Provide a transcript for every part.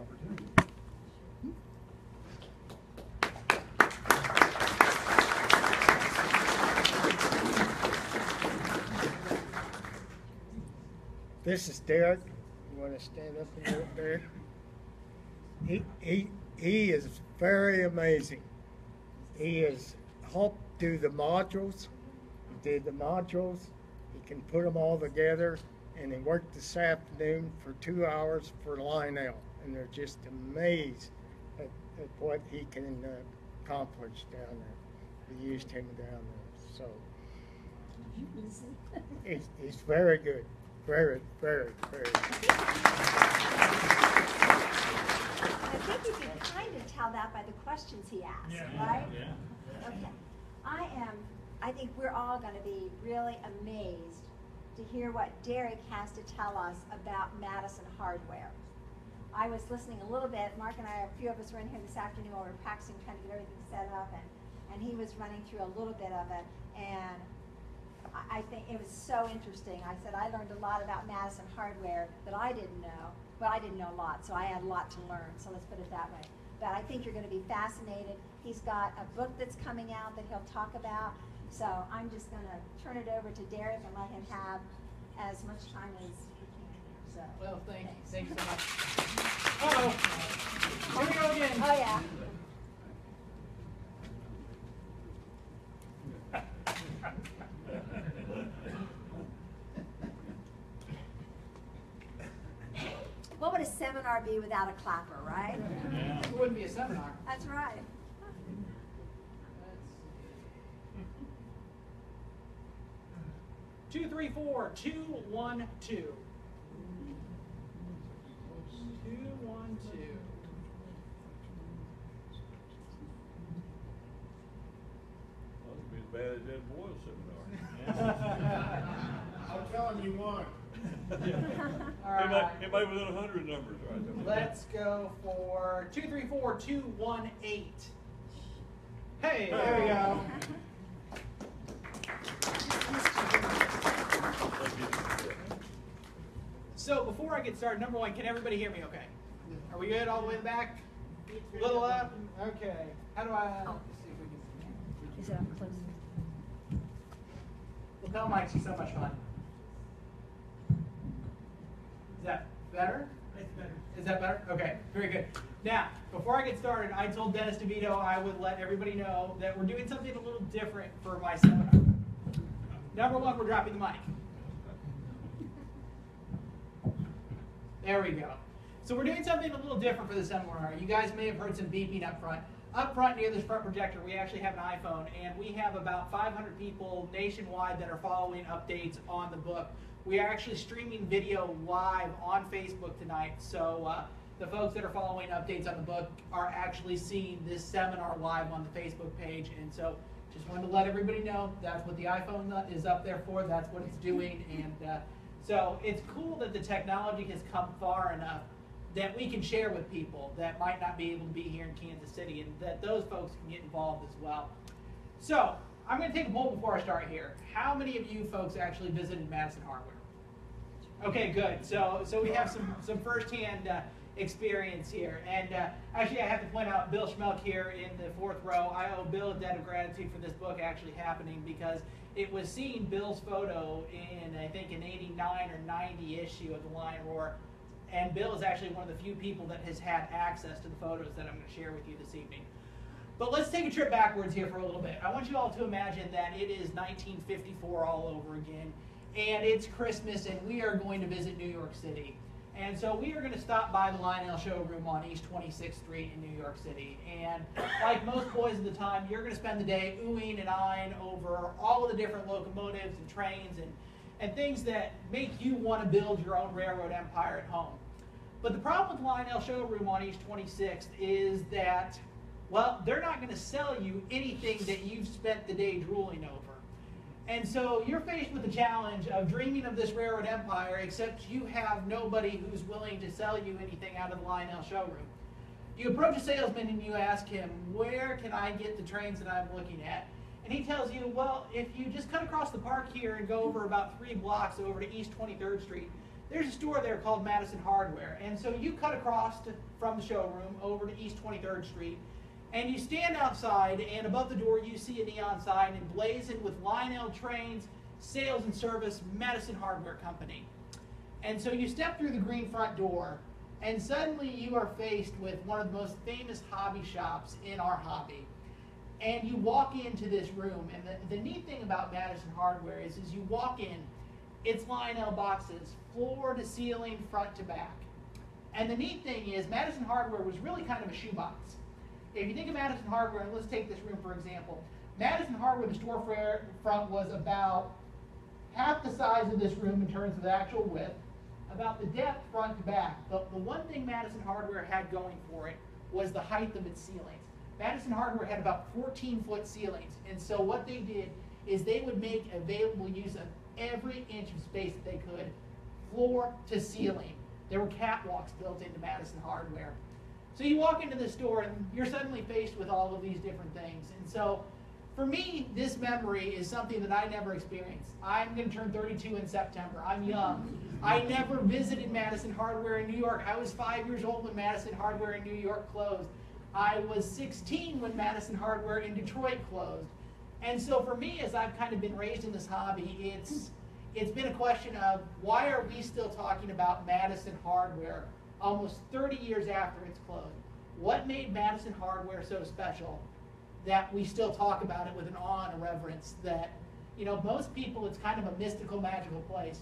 opportunity. This is Derek. You want to stand up a little there? He is very amazing. He has helped do the modules. He did the modules. He can put them all together, and he worked this afternoon for 2 hours for Lionel, and they're just amazed at what he can accomplish down there. We used him down there, so he's very good. Very, very, very good. I think you can kind of tell that by the questions he asked, right? Yeah. Okay. I think we're all going to be really amazed to hear what Derek has to tell us about Madison Hardware. I was listening a little bit. Mark and I, a few of us were in here this afternoon while we were practicing, trying to get everything set up, and he was running through a little bit of it, and I think it was so interesting. I said I learned a lot about Madison Hardware that I didn't know, but I didn't know a lot, so I had a lot to learn, so let's put it that way. But I think you're going to be fascinated. He's got a book that's coming out that he'll talk about, so I'm just going to turn it over to Derek and let him have as much time as he can. So, well, thanks so much. Uh-oh. Here we go again. Oh, yeah. What would a seminar be without a clapper, right? Yeah. It wouldn't be a seminar. That's right. Two, 3, 4, 2, 1, 2. 2, 1, 2. Well, it'd be as bad as Ed Boyle seminar. I'm telling you one. All right. It might be within 100 numbers, right? Let's go for 2, 3, 4, 2, 1, 8. Hey, there we go. So before I get started, number one, can everybody hear me okay? Are we good all the way back? A little up? Okay. How do I... Let's see if we can... Is it up close? Lapel mics are so much fun. Is that better? It's better. Is that better? Okay, very good. Now, before I get started, I told Dennis DeVito I would let everybody know that we're doing something a little different for my seminar. Number one, we're dropping the mic. There we go. So we're doing something a little different for the seminar. You guys may have heard some beeping up front. Up front near this front projector, we actually have an iPhone, and we have about 500 people nationwide that are following updates on the book. We are actually streaming video live on Facebook tonight, so the folks that are following updates on the book are actually seeing this seminar live on the Facebook page, and so just wanted to let everybody know that's what the iPhone is up there for, that's what it's doing, and so it's cool that the technology has come far enough that we can share with people that might not be able to be here in Kansas City, and that those folks can get involved as well. So I'm going to take a poll before I start here. How many of you folks actually visited Madison Hardware? Okay, good. So we have some firsthand experience here. And actually, I have to point out Bill Schmelk here in the fourth row. I owe Bill a debt of gratitude for this book actually happening, because it was seeing Bill's photo in, I think, an 89 or 90 issue of the Lion Roar. And Bill is actually one of the few people that has had access to the photos that I'm going to share with you this evening. But let's take a trip backwards here for a little bit. I want you all to imagine that it is 1954 all over again, and it's Christmas, and we are going to visit New York City. And so we are going to stop by the Lionel showroom on East 26th Street in New York City. And like most boys at the time, you're going to spend the day oohing and eyeing over all of the different locomotives and trains and things that make you want to build your own railroad empire at home. But the problem with the Lionel showroom on East 26th is that, well, they're not going to sell you anything that you've spent the day drooling over. And so you're faced with the challenge of dreaming of this railroad empire, except you have nobody who's willing to sell you anything out of the Lionel showroom. You approach a salesman and you ask him, where can I get the trains that I'm looking at? And he tells you, well, if you just cut across the park here and go over about 3 blocks over to East 23rd Street, there's a store there called Madison Hardware. And so you cut across from the showroom over to East 23rd Street, and you stand outside, and above the door you see a neon sign emblazoned with Lionel Trains, Sales and Service, Madison Hardware Company. And so you step through the green front door, and suddenly you are faced with one of the most famous hobby shops in our hobby. And you walk into this room, and the neat thing about Madison Hardware is you walk in, it's Lionel boxes, floor to ceiling, front to back. And the neat thing is Madison Hardware was really kind of a shoebox. If you think of Madison Hardware, and let's take this room for example, Madison Hardware, the storefront was about half the size of this room in terms of the actual width, about the depth front to back. But the one thing Madison Hardware had going for it was the height of its ceilings. Madison Hardware had about 14-foot ceilings, and so what they did is they would make available use of every inch of space that they could, floor to ceiling. There were catwalks built into Madison Hardware. So you walk into the store and you're suddenly faced with all of these different things. And so for me, this memory is something that I never experienced. I'm going to turn 32 in September. I'm young. I never visited Madison Hardware in New York. I was 5 years old when Madison Hardware in New York closed. I was 16 when Madison Hardware in Detroit closed. And so for me, as I've kind of been raised in this hobby, it's been a question of why are we still talking about Madison Hardware almost 30 years after it's closed? What made Madison Hardware so special that we still talk about it with an awe and a reverence that, you know, most people, it's kind of a mystical, magical place.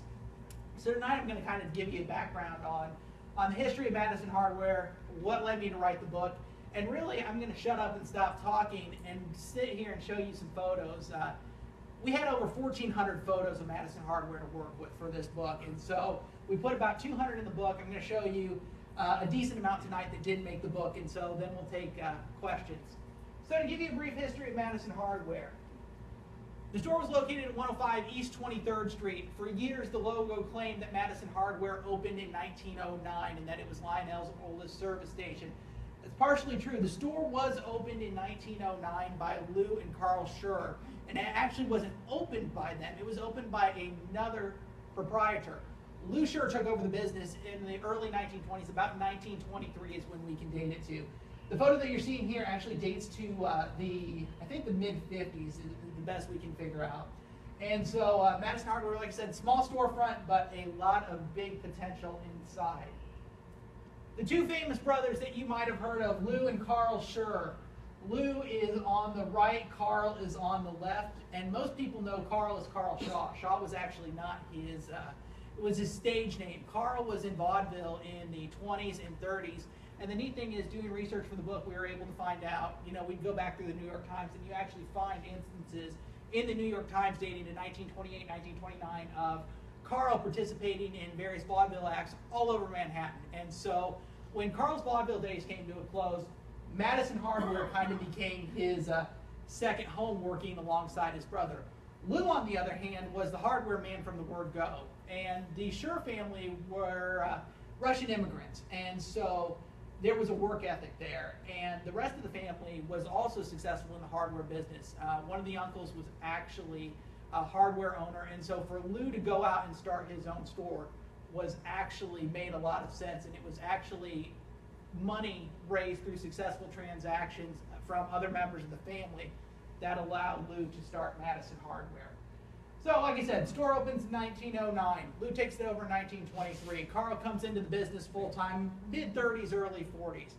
So tonight I'm going to kind of give you a background on the history of Madison Hardware, what led me to write the book, and really I'm going to shut up and stop talking and sit here and show you some photos. We had over 1,400 photos of Madison Hardware to work with for this book, and so we put about 200 in the book. I'm going to show you a decent amount tonight that didn't make the book, and so then we'll take questions. So to give you a brief history of Madison Hardware, the store was located at 105 East 23rd Street. For years, the logo claimed that Madison Hardware opened in 1909 and that it was Lionel's oldest service station. That's partially true. The store was opened in 1909 by Lou and Carl Schur, and it actually wasn't opened by them. It was opened by another proprietor. Lou Schur took over the business in the early 1920s. About 1923 is when we can date it to. The photo that you're seeing here actually dates to I think the mid-50s is the best we can figure out. And so Madison Hardware, like I said, small storefront, but a lot of big potential inside. The two famous brothers that you might have heard of, Lou and Carl Schur. Lou is on the right, Carl is on the left, and most people know Carl as Carl Shaw. Shaw was actually not his, it was his stage name. Carl was in vaudeville in the 20s and 30s. And the neat thing is, doing research for the book, we were able to find out, you know, we'd go back through the New York Times, and you actually find instances in the New York Times dating to 1928, 1929 of Carl participating in various vaudeville acts all over Manhattan. And so when Carl's vaudeville days came to a close, Madison Hardware kind of became his second home, working alongside his brother. Lou, on the other hand, was the hardware man from the word go. And the Schur family were Russian immigrants. And so there was a work ethic there, and the rest of the family was also successful in the hardware business. One of the uncles was actually a hardware owner, and so for Lou to go out and start his own store was actually made a lot of sense, and it was actually money raised through successful transactions from other members of the family that allowed Lou to start Madison Hardware. So, like I said, the store opens in 1909. Lou takes it over in 1923. Carl comes into the business full-time, mid-30s, early 40s.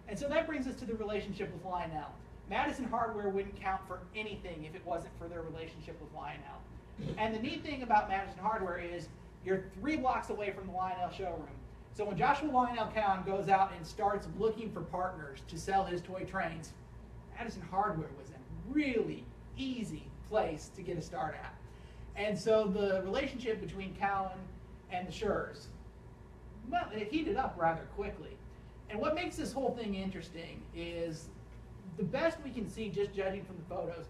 And so that brings us to the relationship with Lionel. Madison Hardware wouldn't count for anything if it wasn't for their relationship with Lionel. And the neat thing about Madison Hardware is you're 3 blocks away from the Lionel showroom. So when Joshua Lionel Cowan goes out and starts looking for partners to sell his toy trains, Madison Hardware was a really easy place to get a start at. And so the relationship between Cowan and the Schurs, well, it heated up rather quickly. And what makes this whole thing interesting is the best we can see, just judging from the photos,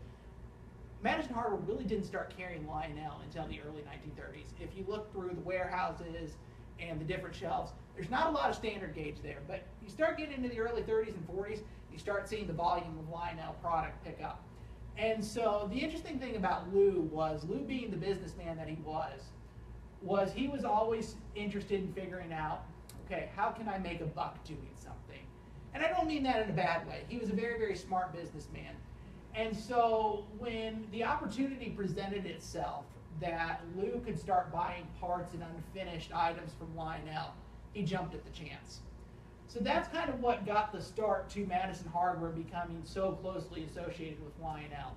Madison Hardware really didn't start carrying Lionel until the early 1930s. If you look through the warehouses and the different shelves, there's not a lot of standard gauge there, but you start getting into the early 30s and 40s, you start seeing the volume of Lionel product pick up. And so the interesting thing about Lou was, Lou being the businessman that he was, was he was always interested in figuring out, okay, how can I make a buck doing something? And I don't mean that in a bad way. He was a very, very smart businessman. And so when the opportunity presented itself that Lou could start buying parts and unfinished items from Lionel, he jumped at the chance. So that's kind of what got the start to Madison Hardware becoming so closely associated with Lionel.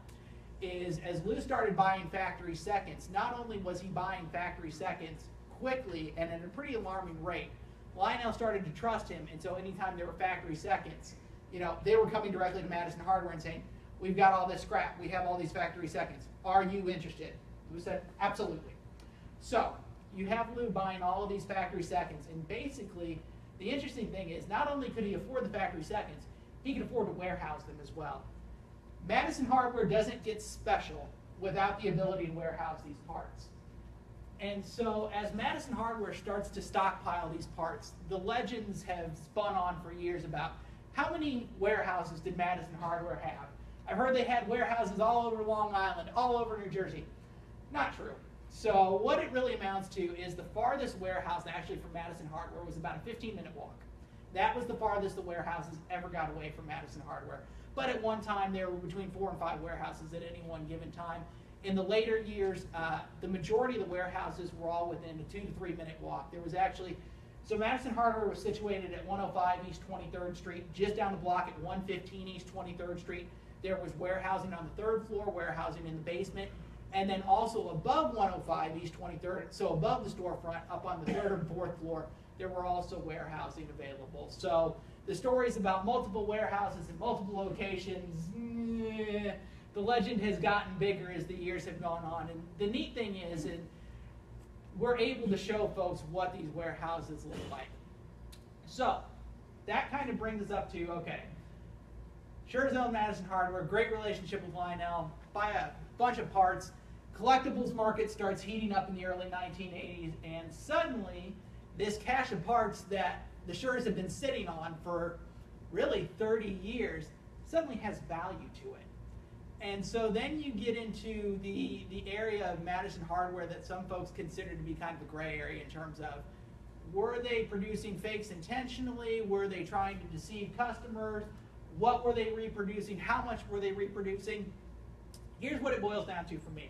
Is as Lou started buying factory seconds, not only was he buying factory seconds quickly and at a pretty alarming rate, Lionel started to trust him, and so anytime there were factory seconds, you know, they were coming directly to Madison Hardware and saying, we've got all this scrap, we have all these factory seconds, are you interested? Lou said, absolutely. So you have Lou buying all of these factory seconds, and basically the interesting thing is not only could he afford the factory seconds, he could afford to warehouse them as well. Madison Hardware doesn't get special without the ability to warehouse these parts. And so as Madison Hardware starts to stockpile these parts, the legends have spun on for years about how many warehouses did Madison Hardware have. I've heard they had warehouses all over Long Island, all over New Jersey. Not true. So what it really amounts to is the farthest warehouse actually from Madison Hardware was about a 15-minute walk. That was the farthest the warehouses ever got away from Madison Hardware. But at one time, there were between 4 and 5 warehouses at any one given time. In the later years, the majority of the warehouses were all within a 2 to 3 minute walk. There was actually, so Madison Hardware was situated at 105 East 23rd Street, just down the block at 115 East 23rd Street. There was warehousing on the 3rd floor, warehousing in the basement, and then also above 105 East 23rd, so above the storefront, up on the 3rd and 4th floor, there were also warehousing available. So the stories about multiple warehouses in multiple locations, the legend has gotten bigger as the years have gone on. And the neat thing is, we're able to show folks what these warehouses look like. So that kind of brings us up to, okay, Schure's own Madison Hardware, great relationship with Lionel, buy a bunch of parts. Collectibles market starts heating up in the early 1980s, and suddenly this cache of parts that the Schures have been sitting on for really 30 years suddenly has value to it. And so then you get into the area of Madison Hardware that some folks consider to be kind of a gray area in terms of, were they producing fakes intentionally? Were they trying to deceive customers? What were they reproducing? How much were they reproducing? Here's what it boils down to for me.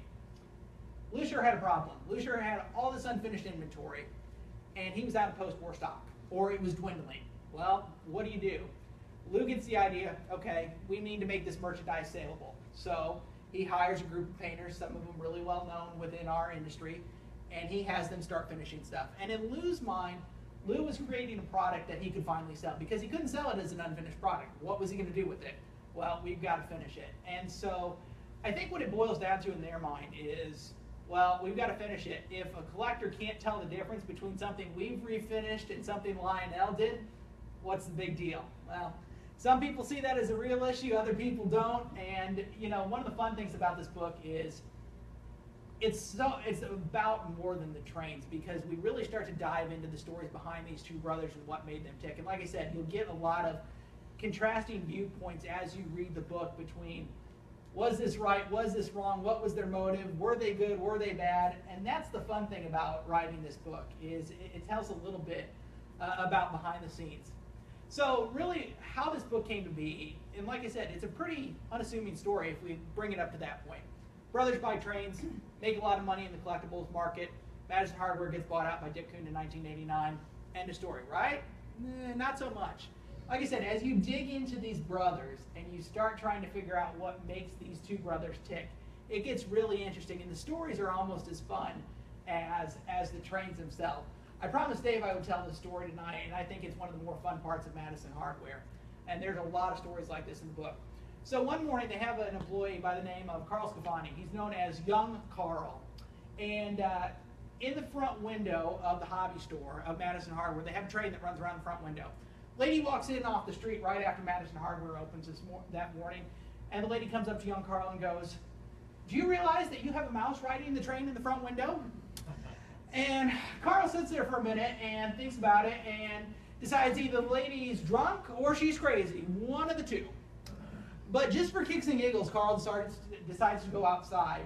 Lou Schure had a problem. Lou Schure had all this unfinished inventory, and he was out of post-war stock, or it was dwindling. Well, what do? Lou gets the idea, okay, we need to make this merchandise saleable. So he hires a group of painters, some of them really well known within our industry, and he has them start finishing stuff. And in Lou's mind, Lou was creating a product that he could finally sell, because he couldn't sell it as an unfinished product. What was he going to do with it? Well, we've got to finish it. And so I think what it boils down to in their mind is, well, we've got to finish it. If a collector can't tell the difference between something we've refinished and something Lionel did, what's the big deal? Well, some people see that as a real issue, other people don't. And you know, one of the fun things about this book is it's about more than the trains, because we really start to dive into the stories behind these two brothers and what made them tick. And like I said, you'll get a lot of contrasting viewpoints as you read the book between, was this right, was this wrong, what was their motive, were they good, were they bad? And that's the fun thing about writing this book, is it tells a little bit about behind the scenes. So really how this book came to be, and like I said, it's a pretty unassuming story if we bring it up to that point. Brothers buy trains, make a lot of money in the collectibles market. Madison Hardware gets bought out by Dick Kuhn in 1989. End of story, right? Not so much. Like I said, as you dig into these brothers and you start trying to figure out what makes these two brothers tick, it gets really interesting, and the stories are almost as fun as the trains themselves. I promised Dave I would tell this story tonight, and I think it's one of the more fun parts of Madison Hardware. And there's a lot of stories like this in the book. So one morning they have an employee by the name of Carl Scafani. He's known as Young Carl. And in the front window of the hobby store of Madison Hardware, they have a train that runs around the front window. Lady walks in off the street right after Madison Hardware opens that morning, and the lady comes up to Young Carl and goes, "Do you realize that you have a mouse riding the train in the front window?" And Carl sits there for a minute and thinks about it and decides either the lady's drunk or she's crazy, one of the two. But just for kicks and giggles, Carl decides to go outside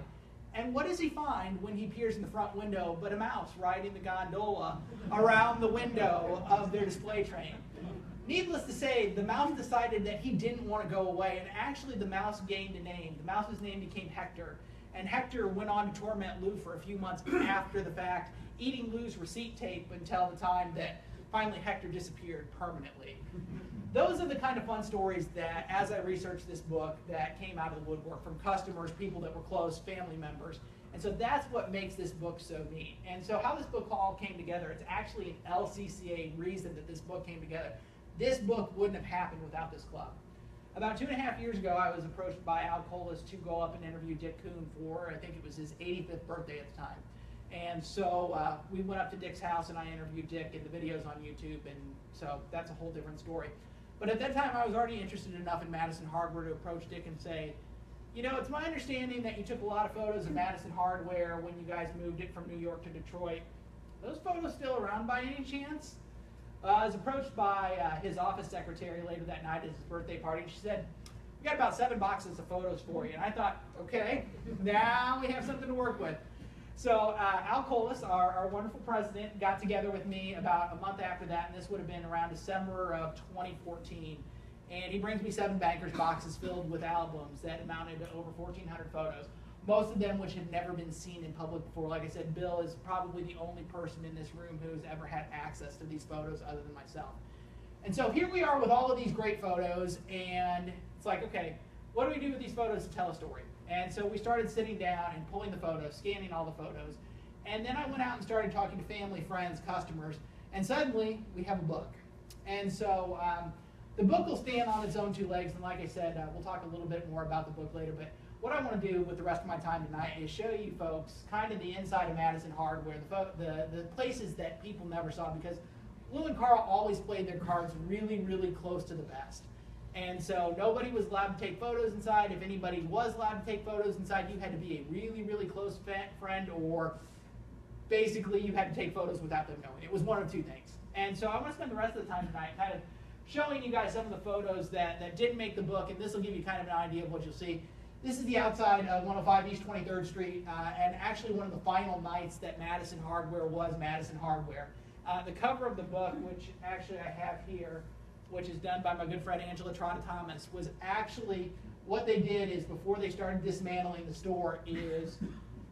And what does he find when he peers in the front window but a mouse riding the gondola around the window of their display train? Needless to say, the mouse decided that he didn't want to go away, and actually the mouse gained a name. The mouse's name became Hector, and Hector went on to torment Lou for a few months after the fact, eating Lou's receipt tape until the time that finally Hector disappeared permanently. Those are the kind of fun stories that, as I researched this book, that came out of the woodwork from customers, people that were close, family members. And so that's what makes this book so neat. And so how this book all came together, it's actually an LCCA reason that this book came together. This book wouldn't have happened without this club. About 2.5 years ago, I was approached by Al Colas to go up and interview Dick Kuhn for, I think it was his 85th birthday at the time. And so we went up to Dick's house and I interviewed Dick, and the video's on YouTube, and so that's a whole different story. But at that time, I was already interested enough in Madison Hardware to approach Dick and say, you know, it's my understanding that you took a lot of photos of Madison Hardware when you guys moved it from New York to Detroit. Are those photos still around by any chance? I was approached by his office secretary later that night at his birthday party, and she said, we got about 7 boxes of photos for you. And I thought, okay, now we have something to work with. So Al Colas, our wonderful president, got together with me about a month after that, and this would have been around December of 2014. And he brings me 7 bankers boxes filled with albums that amounted to over 1,400 photos, most of them which had never been seen in public before. Like I said, Bill is probably the only person in this room who's ever had access to these photos other than myself. And so here we are with all of these great photos, and it's like, okay, what do we do with these photos to tell a story? And so we started sitting down and pulling the photos, scanning all the photos. And then I went out and started talking to family, friends, customers, and suddenly we have a book. And so the book will stand on its own 2 legs, and like I said, we'll talk a little bit more about the book later, but what I want to do with the rest of my time tonight is show you folks kind of the inside of Madison Hardware, the places that people never saw, because Lou and Carl always played their cards really, really close to the vest. And so nobody was allowed to take photos inside. If anybody was allowed to take photos inside, you had to be a really, really close friend, or basically you had to take photos without them knowing. It was one of 2 things. And so I want to spend the rest of the time tonight kind of showing you guys some of the photos that didn't make the book, and this will give you kind of an idea of what you'll see. This is the outside of 105 East 23rd Street, and actually one of the final nights that Madison Hardware was Madison Hardware. The cover of the book, which actually I have here, which is done by my good friend Angela Trotta Thomas, was actually what they did is before they started dismantling the store is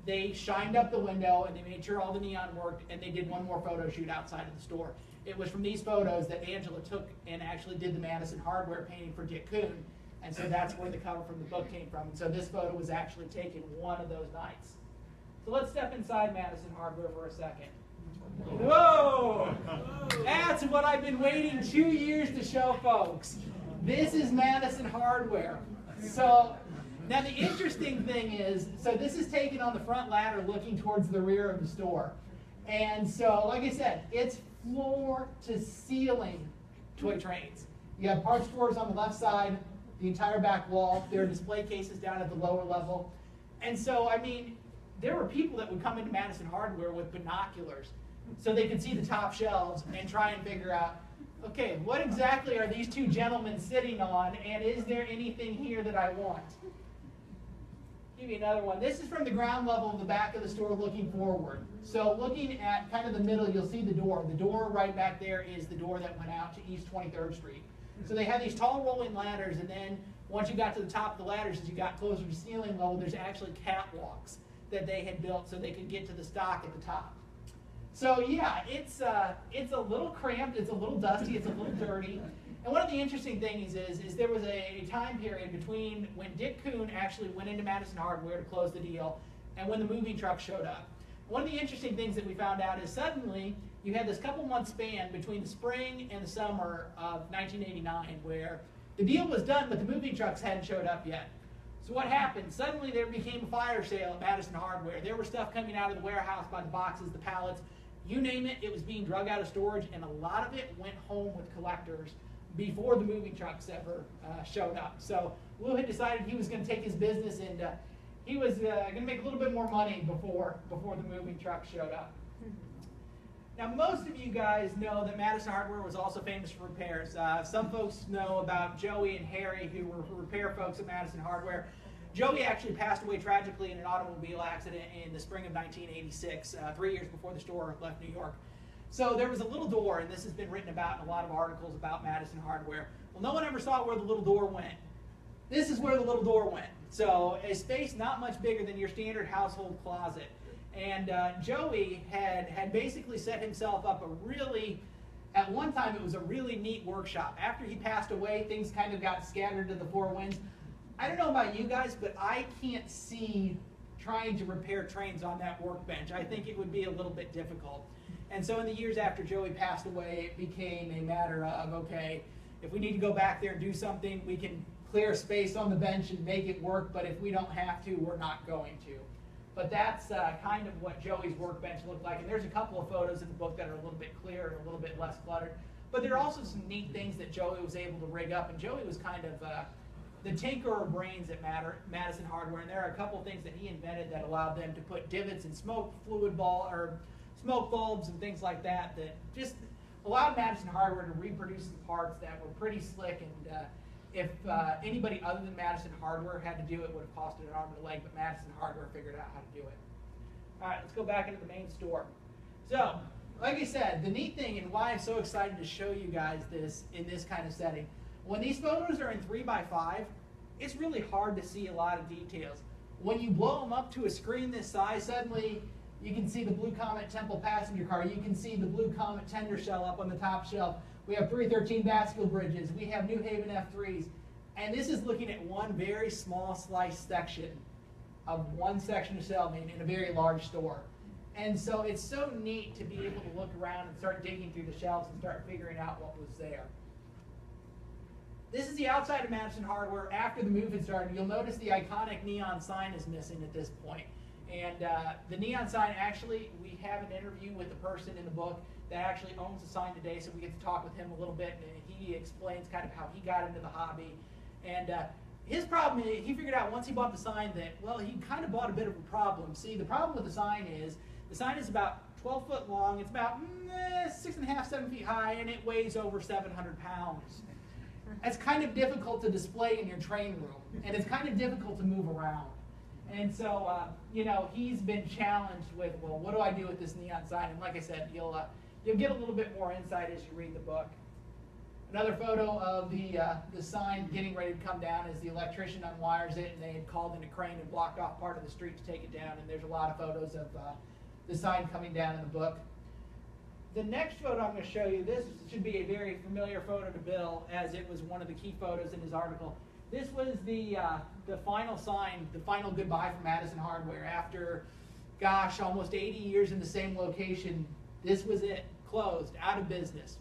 they shined up the window and they made sure all the neon worked, and they did one more photo shoot outside of the store. It was from these photos that Angela took and actually did the Madison Hardware painting for Dick Kuhn, and so that's where the cover from the book came from. And so this photo was actually taken one of those nights. So let's step inside Madison Hardware for a second. Whoa! That's what I've been waiting 2 years to show folks. This is Madison Hardware. So now the interesting thing is, so this is taken on the front ladder looking towards the rear of the store. And so, like I said, it's floor to ceiling toy trains. You have parts stores on the left side, the entire back wall. There are display cases down at the lower level. And so, I mean, there were people that would come into Madison Hardware with binoculars so they could see the top shelves and try and figure out, okay, what exactly are these 2 gentlemen sitting on, and is there anything here that I want? Give you another one. This is from the ground level of the back of the store looking forward. So looking at kind of the middle, you'll see the door. The door right back there is the door that went out to East 23rd Street. So they had these tall rolling ladders, and then once you got to the top of the ladders, as you got closer to ceiling level, there's actually catwalks that they had built so they could get to the stock at the top. So yeah, it's a little cramped, it's a little dusty, it's a little dirty. And one of the interesting things is there was a time period between when Dick Kuhn actually went into Madison Hardware to close the deal and when the moving truck showed up. One of the interesting things that we found out is suddenly you had this couple-month span between the spring and the summer of 1989 where the deal was done, but the moving trucks hadn't showed up yet. So what happened? Suddenly there became a fire sale at Madison Hardware. There was stuff coming out of the warehouse by the boxes, the pallets, you name it, it was being drug out of storage, and a lot of it went home with collectors before the moving trucks ever showed up. So Lou had decided he was going to take his business and he was going to make a little bit more money before the moving trucks showed up. Now, most of you guys know that Madison Hardware was also famous for repairs. Some folks know about Joey and Harry, who were repair folks at Madison Hardware. Joey actually passed away tragically in an automobile accident in the spring of 1986, 3 years before the store left New York. So there was a little door, and this has been written about in a lot of articles about Madison Hardware. Well, no one ever saw where the little door went. This is where the little door went. So a space not much bigger than your standard household closet. And Joey had basically set himself up a really, at one time it was a really neat workshop. After he passed away, things kind of got scattered to the four winds. I don't know about you guys, but I can't see trying to repair trains on that workbench. I think it would be a little bit difficult. And so in the years after Joey passed away, it became a matter of, okay, if we need to go back there and do something, we can clear space on the bench and make it work, but if we don't have to, we're not going to. But that's kind of what Joey's workbench looked like. And there's a couple of photos in the book that are a little bit clearer and a little bit less cluttered. But there are also some neat things that Joey was able to rig up. And Joey was kind of the tinkerer brains at Madison Hardware. And there are a couple of things that he invented that allowed them to put divots in smoke bulbs and things like that, that just allowed Madison Hardware to reproduce some parts that were pretty slick. And if anybody other than Madison Hardware had to do it, it would have costed an arm and a leg, but Madison Hardware figured out how to do it. All right, let's go back into the main store. So, like I said, the neat thing and why I'm so excited to show you guys this in this kind of setting, when these photos are in 3x5, it's really hard to see a lot of details. When you blow them up to a screen this size, suddenly you can see the Blue Comet Temple passenger car. You can see the Blue Comet tender shell up on the top shelf. We have 313 Bascule bridges. We have New Haven F3s. And this is looking at one very small slice section of one section of shelving in a very large store. And so it's so neat to be able to look around and start digging through the shelves and start figuring out what was there. This is the outside of Madison Hardware after the move had started. You'll notice the iconic neon sign is missing at this point. And the neon sign, actually, we have an interview with the person in the book that actually owns the sign today, so we get to talk with him a little bit, and he explains kind of how he got into the hobby. And his problem, he figured out once he bought the sign that, well, he kind of bought a bit of a problem. See, the problem with the sign is about 12 foot long, it's about 6.5, 7 feet high, and it weighs over 700 pounds. It's kind of difficult to display in your train room, and it's kind of difficult to move around. And so, you know, he's been challenged with, well, what do I do with this neon sign? And like I said, you'll get a little bit more insight as you read the book. Another photo of the sign getting ready to come down as the electrician unwires it, and they had called in a crane and blocked off part of the street to take it down. And there's a lot of photos of the sign coming down in the book. The next photo I'm going to show you, this should be a very familiar photo to Bill, as it was one of the key photos in his article. This was the final sign, the final goodbye from Madison Hardware. After, gosh, almost 80 years in the same location, this was it, closed, out of business.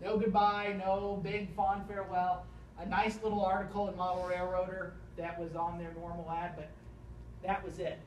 No goodbye, no big fond farewell. A nice little article in Model Railroader that was on their normal ad, but that was it.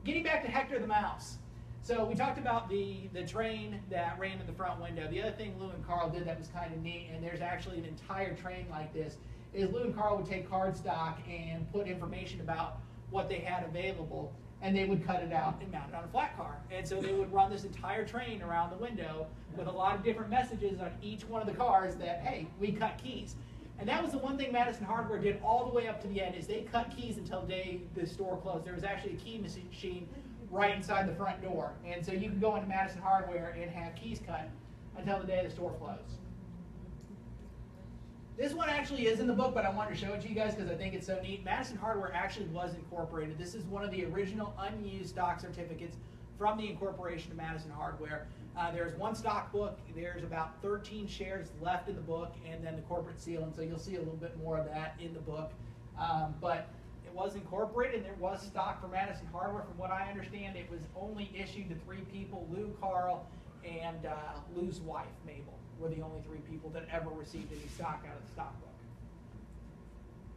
Getting back to Hector the Mouse. So we talked about the train that ran in the front window. The other thing Lou and Carl did that was kind of neat, and there's actually an entire train like this, is Lou and Carl would take cardstock and put information about what they had available, and they would cut it out and mount it on a flat car. And so they would run this entire train around the window with a lot of different messages on each one of the cars that, hey, we cut keys. And that was the one thing Madison Hardware did all the way up to the end, is they cut keys until the store closed. There was actually a key machine right inside the front door. And so you could go into Madison Hardware and have keys cut until the day the store closed. This one actually is in the book, but I wanted to show it to you guys because I think it's so neat. Madison Hardware actually was incorporated. This is one of the original unused stock certificates from the incorporation of Madison Hardware. There's one stock book. There's about 13 shares left in the book, and then the corporate seal, and so you'll see a little bit more of that in the book. But it was incorporated, and there was stock for Madison Hardware. From what I understand, it was only issued to 3 people, Lou, Carl, and Lou's wife, Mabel, were the only 3 people that ever received any stock out of the stock book.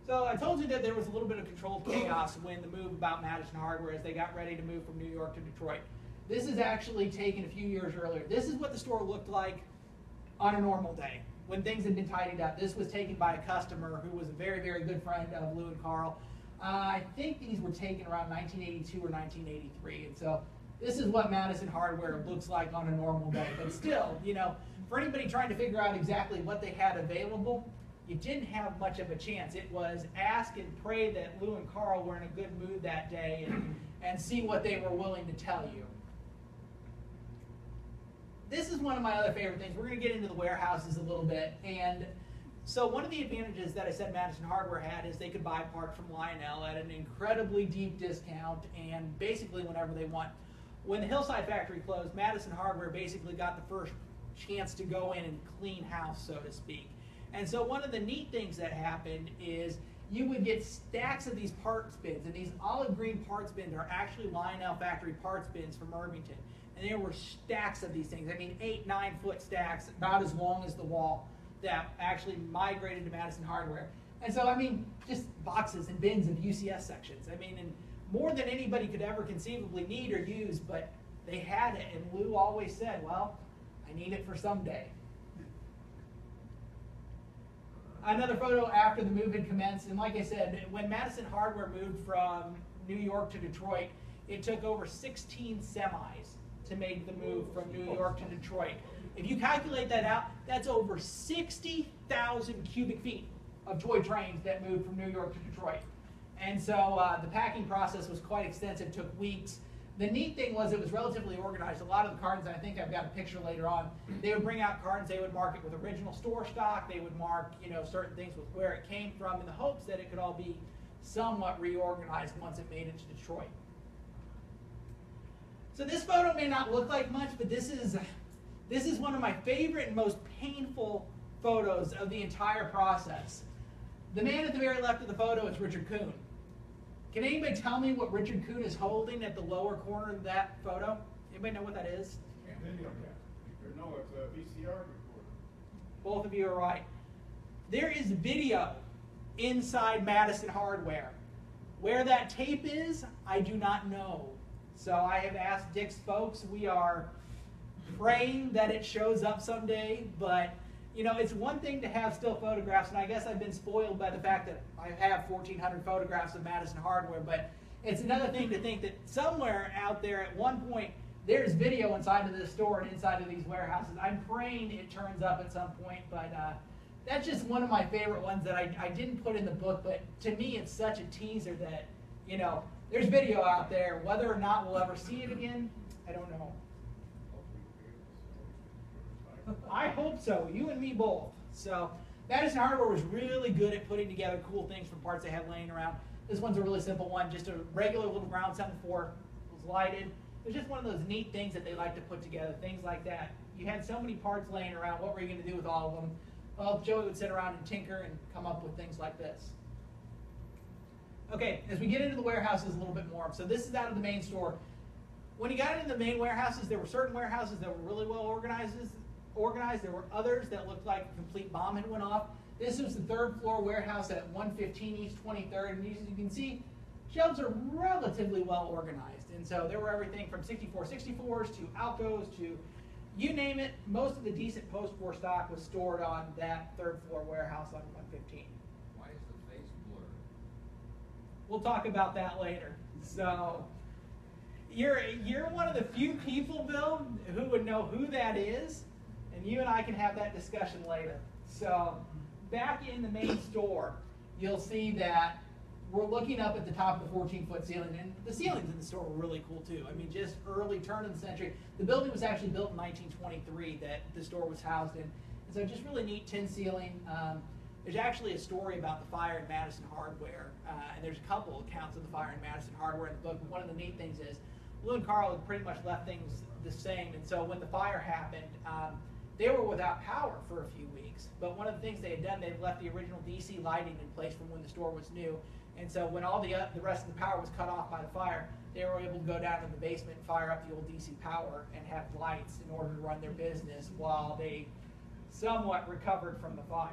So I told you that there was a little bit of controlled chaos when the move about Madison Hardware as they got ready to move from New York to Detroit. This is actually taken a few years earlier. This is what the store looked like on a normal day when things had been tidied up. This was taken by a customer who was a very, very good friend of Lou and Carl. I think these were taken around 1982 or 1983, and so this is what Madison Hardware looks like on a normal day. But still, you know, for anybody trying to figure out exactly what they had available, you didn't have much of a chance. It was ask and pray that Lou and Carl were in a good mood that day and see what they were willing to tell you. This is one of my other favorite things. We're going to get into the warehouses a little bit. And so one of the advantages that I said Madison Hardware had is they could buy parts from Lionel at an incredibly deep discount and basically whenever they want. When the Hillside factory closed, Madison Hardware basically got the first chance to go in and clean house, so to speak. And so one of the neat things that happened is you would get stacks of these parts bins, and these olive green parts bins are actually Lionel factory parts bins from Irvington. And there were stacks of these things. I mean, 8-9 foot stacks, about as long as the wall, that actually migrated to Madison Hardware. And so, I mean, just boxes and bins of UCS sections. I mean, and more than anybody could ever conceivably need or use, but they had it. And Lou always said, well, I need it for someday. Another photo after the move had commenced, and like I said, when Madison Hardware moved from New York to Detroit, it took over 16 semis to make the move from New York to Detroit. If you calculate that out, that's over 60,000 cubic feet of toy trains that moved from New York to Detroit. And so the packing process was quite extensive, took weeks. The neat thing was it was relatively organized. A lot of the cartons, I think I've got a picture later on, they would bring out cartons, they would mark it with original store stock, they would mark, you know, certain things with where it came from in the hopes that it could all be somewhat reorganized once it made it to Detroit. So this photo may not look like much, but this is one of my favorite and most painful photos of the entire process. The man at the very left of the photo is Richard Kuhn. Can anybody tell me what Richard Kuhn is holding at the lower corner of that photo? Anybody know what that is? Video camera. No, it's a VCR recorder. Both of you are right. There is video inside Madison Hardware. Where that tape is, I do not know. So I have asked Dick's folks. We are praying that it shows up someday, but you know, it's one thing to have still photographs, and I guess I've been spoiled by the fact that I have 1,400 photographs of Madison Hardware, but it's another thing to think that somewhere out there at one point, there's video inside of this store and inside of these warehouses. I'm praying it turns up at some point, but that's just one of my favorite ones that I didn't put in the book, but to me it's such a teaser that, you know, there's video out there. Whether or not we'll ever see it again, I don't know. I hope so. You and me both. So Madison Hardware was really good at putting together cool things from parts they had laying around. This one's a really simple one, just a regular little ground 7.4, was lighted. It was just one of those neat things that they like to put together, things like that. You had so many parts laying around, what were you going to do with all of them? Well, Joey would sit around and tinker and come up with things like this. Okay, as we get into the warehouses a little bit more, so this is out of the main store. When you got into the main warehouses, there were certain warehouses that were really well organized. There were others that looked like a complete bomb had went off. This was the third floor warehouse at 115 East 23rd, and as you can see, shelves are relatively well organized. And so there were everything from 6464s to Alcos to you name it. Most of the decent post-war stock was stored on that third floor warehouse on 115. Why is the face blurred? We'll talk about that later. So you're one of the few people, Bill, who would know who that is. And you and I can have that discussion later. So back in the main store, you'll see that we're looking up at the top of the 14-foot ceiling. And the ceilings in the store were really cool, too. I mean, just early turn of the century. The building was actually built in 1923 that the store was housed in. And so just really neat tin ceiling. There's actually a story about the fire in Madison Hardware. And there's a couple accounts of the fire in Madison Hardware in the book. But one of the neat things is Lou and Carl had pretty much left things the same. And so when the fire happened, they were without power for a few weeks, but one of the things they had done, they'd left the original DC lighting in place from when the store was new. And so when all the rest of the power was cut off by the fire, they were able to go down to the basement and fire up the old DC power and have lights in order to run their business while they somewhat recovered from the fire.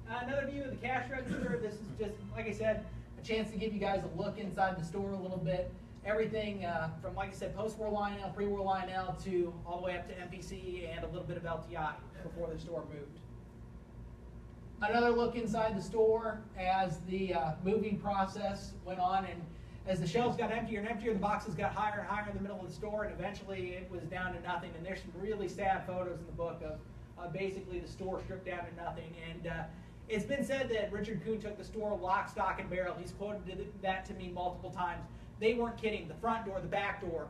Another view of the cash register. This is just, like I said, a chance to give you guys a look inside the store a little bit. Everything from, like I said, post-war Lionel, pre-war Lionel, to all the way up to MPC and a little bit of LTI before the store moved. Another look inside the store as the moving process went on, and as the shelves got emptier and emptier, the boxes got higher and higher in the middle of the store, and eventually it was down to nothing. And there's some really sad photos in the book of basically the store stripped down to nothing. And it's been said that Richard Kuhn took the store lock, stock, and barrel. He's quoted that to me multiple times. They weren't kidding. The front door, the back door,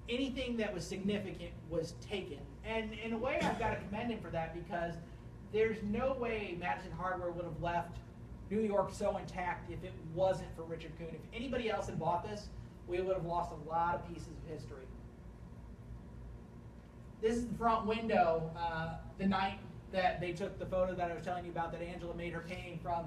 anything that was significant was taken. And in a way, I've got to commend him for that, because there's no way Madison Hardware would have left New York so intact if it wasn't for Richard Kuhn. If anybody else had bought this, we would have lost a lot of pieces of history. This is the front window the night that they took the photo that I was telling you about that Angela made her painting from.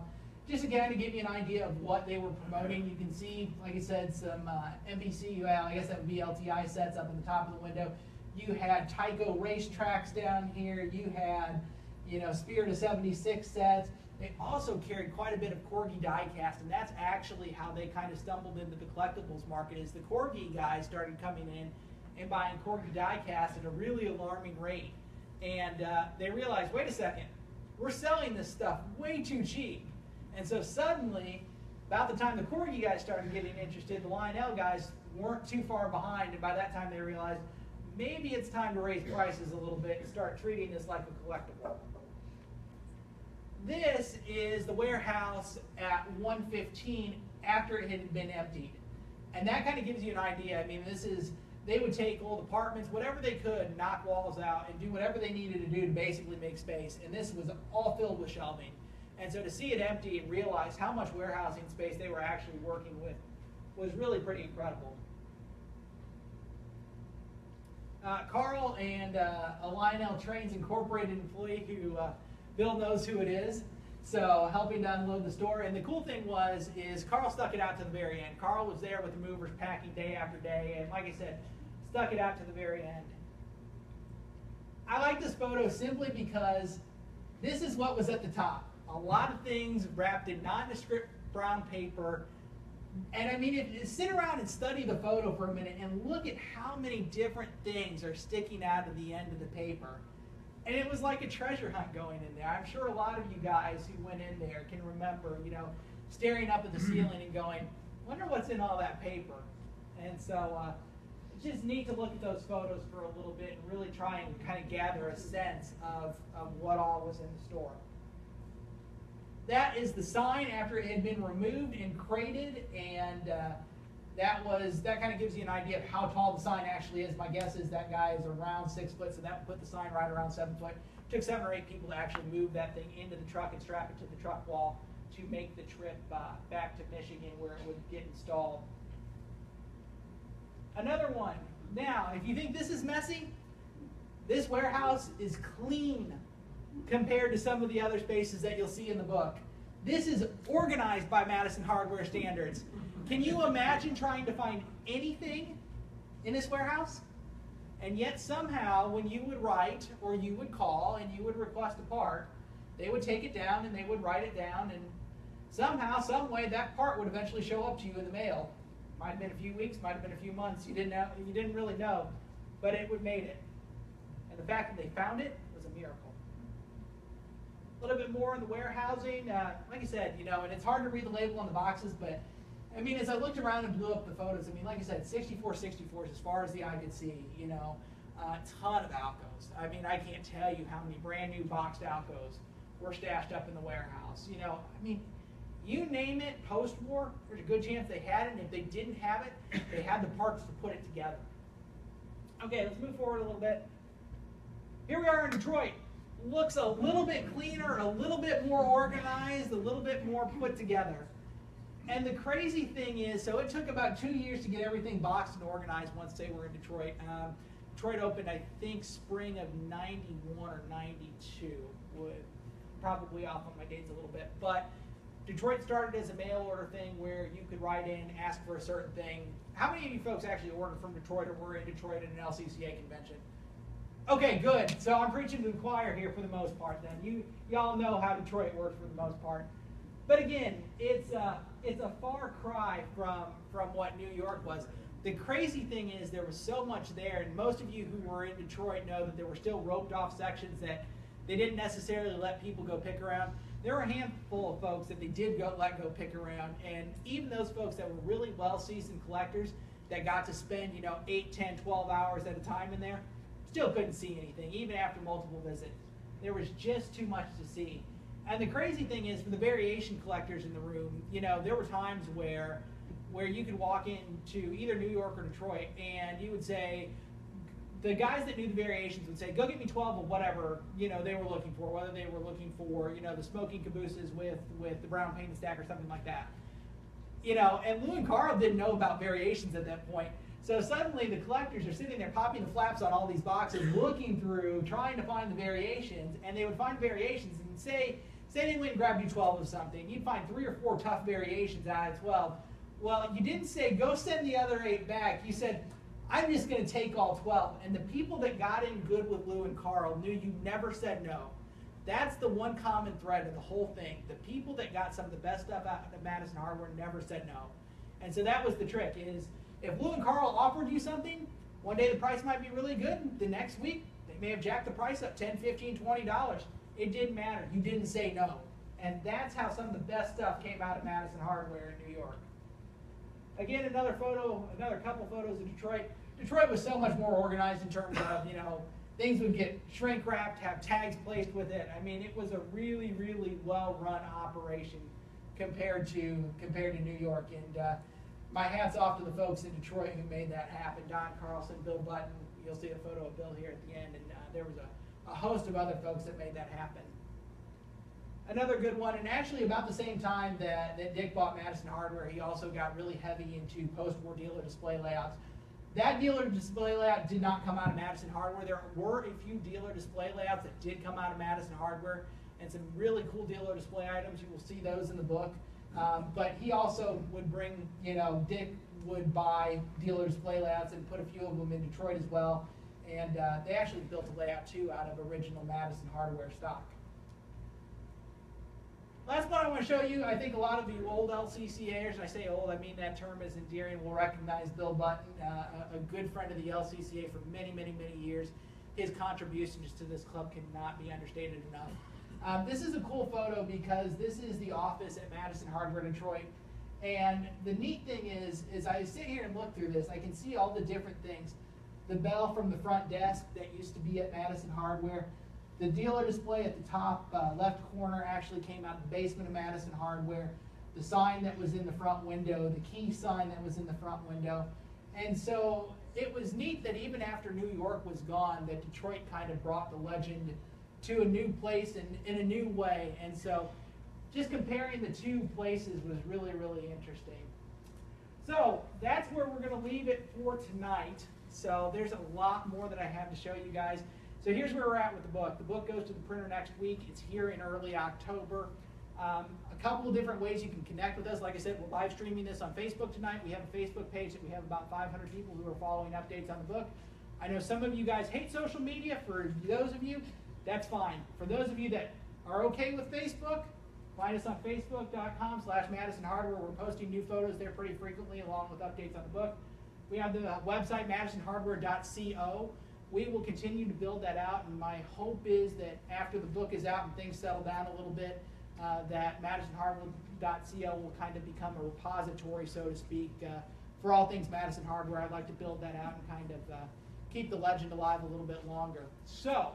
Just again to give you an idea of what they were promoting. You can see, like I said, some NBC, well, I guess that would be LTI sets up in the top of the window. You had Tyco racetracks down here. You had, Spirit of 76 sets. They also carried quite a bit of Corgi die-cast, and that's actually how they kind of stumbled into the collectibles market. Is the Corgi guys started coming in and buying Corgi die-cast at a really alarming rate. And they realized, wait a second, we're selling this stuff way too cheap. And so suddenly, about the time the Corgi guys started getting interested, the Lionel guys weren't too far behind, and by that time they realized maybe it's time to raise prices a little bit and start treating this like a collectible. This is the warehouse at 115 after it had been emptied. And that kind of gives you an idea. I mean, they would take old apartments, whatever they could, knock walls out, and do whatever they needed to do to basically make space. And this was all filled with shelving. And so to see it empty and realize how much warehousing space they were actually working with was really pretty incredible. Carl and a Lionel Trains Incorporated employee who Bill knows who it is, so helping to unload the store. And the cool thing is Carl stuck it out to the very end. Carl was there with the movers packing day after day, and like I said, stuck it out to the very end. I like this photo simply because this is what was at the top. A lot of things wrapped in nondescript brown paper. And I mean, sit around and study the photo for a minute and look at how many different things are sticking out of the end of the paper. And it was like a treasure hunt going in there. I'm sure a lot of you guys who went in there can remember, staring up at the ceiling and going, wonder what's in all that paper. And so it's just neat to look at those photos for a little bit and really try and kind of gather a sense of what all was in the store. That is the sign after it had been removed and crated, and that kind of gives you an idea of how tall the sign actually is. My guess is that guy is around 6 foot, so that would put the sign right around 7 foot. It took 7 or 8 people to actually move that thing into the truck and strap it to the truck wall to make the trip back to Michigan where it would get installed. Another one. Now, if you think this is messy, this warehouse is clean compared to some of the other spaces that you'll see in the book. This is organized by Madison Hardware standards. Can you imagine trying to find anything in this warehouse? And yet somehow when you would write or you would call and you would request a part, they would take it down and they would write it down, and somehow, some way, that part would eventually show up to you in the mail. Might have been a few weeks, might have been a few months. You didn't really know, but it would made it. And the fact that they found it was a miracle. A little bit more in the warehousing. Like I said, and it's hard to read the label on the boxes, but I mean, as I looked around and blew up the photos, I mean, like I said, 64/64s as far as the eye could see, a ton of Alcos. I mean, I can't tell you how many brand new boxed Alcos were stashed up in the warehouse. I mean, you name it, post-war, there's a good chance they had it, and if they didn't have it, they had the parts to put it together. Okay, let's move forward a little bit. Here we are in Detroit. Looks a little bit cleaner, a little bit more organized, a little bit more put together. And the crazy thing is, so it took about 2 years to get everything boxed and organized once they were in Detroit. Detroit opened, I think, spring of 91 or 92. Probably off on my dates a little bit. But Detroit started as a mail order thing where you could write in, ask for a certain thing. How many of you folks actually ordered from Detroit or were in Detroit at an LCCA convention? Okay, good. So I'm preaching to the choir here for the most part then. Y'all know how Detroit works for the most part. But again, it's a far cry from what New York was. The crazy thing is there was so much there, and most of you who were in Detroit know that there were still roped off sections that they didn't necessarily let people go pick around. There were a handful of folks that they did let go pick around, and even those folks that were really well-seasoned collectors that got to spend 8, 10, 12 hours at a time in there, still couldn't see anything, even after multiple visits. There was just too much to see. And the crazy thing is, for the variation collectors in the room, you know, there were times where you could walk into either New York or Detroit, and you would say, the guys that knew the variations would say, go get me 12 of whatever, you know, they were looking for, whether they were looking for, you know, the smoking cabooses with the brown painted stack or something like that. You know, and Lou and Carl didn't know about variations at that point. So suddenly the collectors are sitting there popping the flaps on all these boxes, looking through, trying to find the variations, and they would find variations and say they went and grabbed you 12 of something. You'd find 3 or 4 tough variations out of 12. Well, you didn't say, go send the other 8 back. You said, I'm just going to take all 12. And the people that got in good with Lou and Carl knew you never said no. That's the one common thread of the whole thing. The people that got some of the best stuff out of Madison Hardware never said no. And so that was the trick, is if Lou and Carl offered you something, one day the price might be really good. The next week, they may have jacked the price up $10, $15, $20. It didn't matter. You didn't say no. And that's how some of the best stuff came out of Madison Hardware in New York. Again, another couple photos of Detroit. Detroit was so much more organized in terms of, you know, things would get shrink wrapped, have tags placed with it. I mean, it was a really, really well-run operation compared to New York. And my hat's off to the folks in Detroit who made that happen. Don Carlson, Bill Button. You'll see a photo of Bill here at the end. And there was a host of other folks that made that happen. Another good one, and actually about the same time that Dick bought Madison Hardware, he also got really heavy into post-war dealer display layouts. That dealer display layout did not come out of Madison Hardware. There were a few dealer display layouts that did come out of Madison Hardware, and some really cool dealer display items. You will see those in the book. But he also would bring, you know, Dick would buy dealer display layouts and put a few of them in Detroit as well. And they actually built a layout too out of original Madison Hardware stock. Last one I want to show you, I think a lot of you old LCCAers, and I say old, I mean that term is endearing, will recognize Bill Button, a good friend of the LCCA for many, many, many years. His contributions to this club cannot be understated enough. This is a cool photo because this is the office at Madison Hardware Detroit. And the neat thing is I sit here and look through this, I can see all the different things. The bell from the front desk that used to be at Madison Hardware. The dealer display at the top left corner actually came out of the basement of Madison Hardware. The sign that was in the front window, the key sign that was in the front window. And so it was neat that even after New York was gone, that Detroit kind of brought the legend to a new place in a new way. And so just comparing the two places was really, really interesting. So that's where we're going to leave it for tonight. So there's a lot more that I have to show you guys. So here's where we're at with the book. The book goes to the printer next week. It's here in early October. A couple of different ways you can connect with us. Like I said, we're live streaming this on Facebook tonight. We have a Facebook page that we have about 500 people who are following updates on the book. I know some of you guys hate social media. For those of you, that's fine. For those of you that are okay with Facebook, find us on facebook.com/Madison Hardware. We're posting new photos there pretty frequently along with updates on the book. We have the website, madisonhardware.co. We will continue to build that out, and my hope is that after the book is out and things settle down a little bit, that madisonhardware.co will kind of become a repository, so to speak, for all things Madison Hardware. I'd like to build that out and kind of keep the legend alive a little bit longer. So,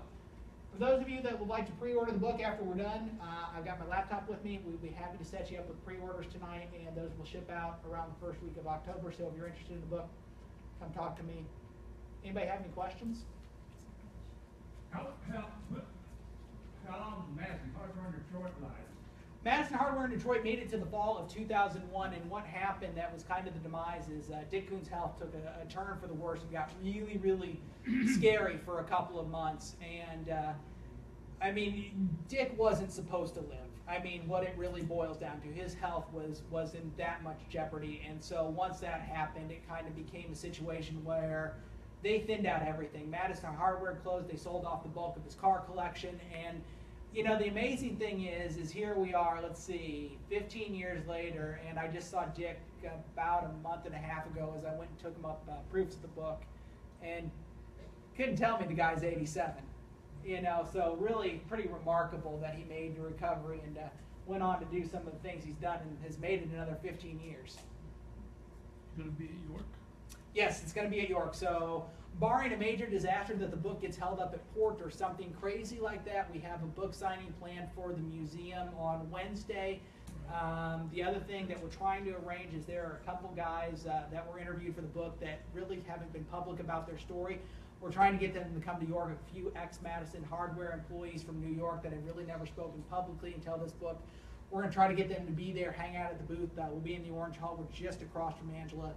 for those of you that would like to pre-order the book after we're done, I've got my laptop with me. We'd be happy to set you up with pre-orders tonight, and those will ship out around the first week of October. So if you're interested in the book, come talk to me. Anybody have any questions? How long did Madison Hardware in Detroit last? Madison Hardware in Detroit made it to the fall of 2001, and what happened that was kind of the demise is Dick Kuhn's health took a turn for the worse and got really, really scary for a couple of months. And I mean, Dick wasn't supposed to live. I mean, what it really boils down to, his health was in that much jeopardy. And so once that happened, it kind of became a situation where they thinned out everything. Madison Hardware closed. They sold off the bulk of his car collection. And, you know, the amazing thing is here we are, let's see, 15 years later, and I just saw Dick about a month and a half ago as I went and took him up proofs of the book. And couldn't tell me the guy's 87. You know, so really pretty remarkable that he made the recovery and went on to do some of the things he's done and has made it another 15 years. Going to be at York? Yes, it's going to be at York. So, barring a major disaster that the book gets held up at port or something crazy like that, we have a book signing planned for the museum on Wednesday. The other thing that we're trying to arrange is there are a couple guys that were interviewed for the book that really haven't been public about their story. We're trying to get them to come to York, a few ex-Madison Hardware employees from New York that have really never spoken publicly until this book. We're going to try to get them to be there, hang out at the booth. We'll be in the Orange Hall. We're just across from Angela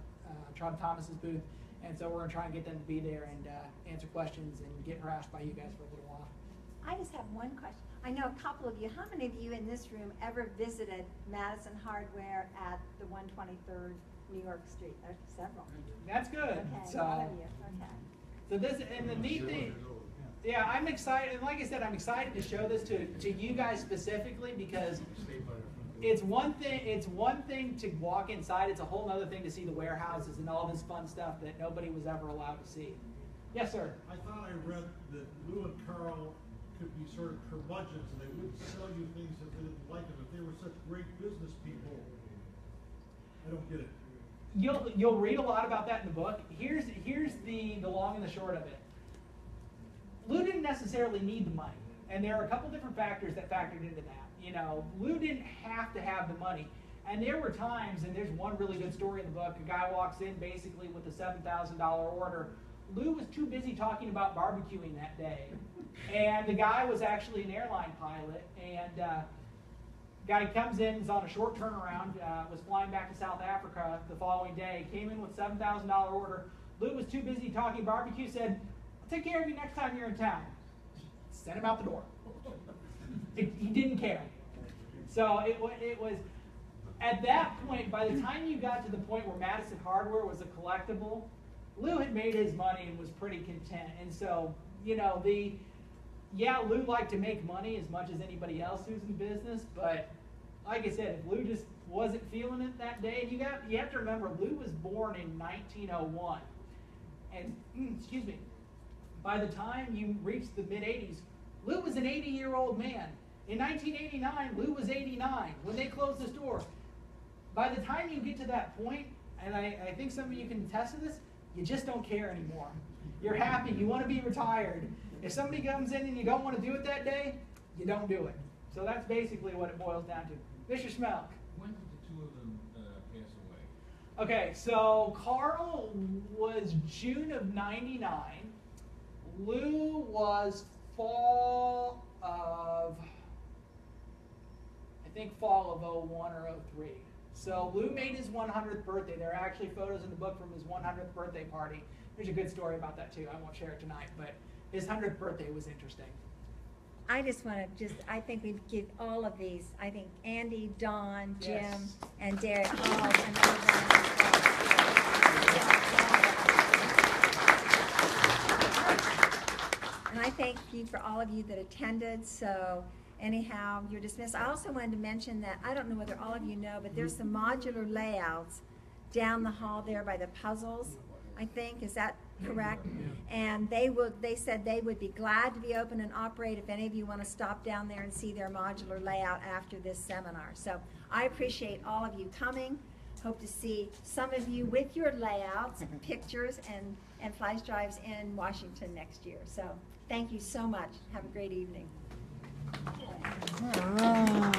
Thomas's booth. And so we're going to try and get them to be there and answer questions and get harassed by you guys for a little while. I just have one question. I know a couple of you. How many of you in this room ever visited Madison Hardware at the 123rd New York Street? There's several. That's good. Okay, So, a lot of you. Okay. so this, and the neat thing, yeah, I'm excited. And like I said, I'm excited to show this to you guys specifically because it's one thing to walk inside. It's a whole other thing to see the warehouses and all this fun stuff that nobody was ever allowed to see. Yes, sir. I thought I read that Lou and Carl could be sort of curmudgeons and they wouldn't sell you things if they didn't like them. If they were such great business people, I don't get it. You'll read a lot about that in the book. Here's the long and the short of it. Lou didn't necessarily need the money, and there are a couple different factors that factored into that. You know, Lou didn't have to have the money, and there were times, and there's one really good story in the book. A guy walks in basically with a $7,000 order. Lou was too busy talking about barbecuing that day, and the guy was actually an airline pilot, and guy comes in, is on a short turnaround, was flying back to South Africa the following day, came in with $7,000 order. Lou was too busy talking barbecue, said, "I'll take care of you next time you're in town." Sent him out the door. He didn't care. So it was, at that point, by the time you got to the point where Madison Hardware was a collectible, Lou had made his money and was pretty content. And so, you know, Lou liked to make money as much as anybody else who's in business, but like I said, if Lou just wasn't feeling it that day, and you have to remember, Lou was born in 1901. And, excuse me, by the time you reach the mid-'80s, Lou was an 80-year-old man. In 1989, Lou was 89 when they closed the store. By the time you get to that point, and I think some of you can attest to this, you just don't care anymore. You're happy. You want to be retired. If somebody comes in and you don't want to do it that day, you don't do it. So that's basically what it boils down to. Mr. Schmelk. When did the two of them pass away? Okay, so Carl was June of '99. Lou was fall of 01 or 03. So Lou made his 100th birthday. There are actually photos in the book from his 100th birthday party. There's a good story about that too. I won't share it tonight, but his 100th birthday was interesting. I just want to I think we'd give all of these, I think Andy, Don, Jim, Yes. and Derek all another round of applause. And I thank you for all of you that attended. So anyhow, you're dismissed. I also wanted to mention that, I don't know whether all of you know, but there's some modular layouts down the hall there by the puzzles, I think. Is that correct? And they said they would be glad to be open and operate if any of you want to stop down there and see their modular layout after this seminar. So I appreciate all of you coming. Hope to see some of you with your layouts, pictures, and flash drives in Washington next year. So thank you so much. Have a great evening. All right.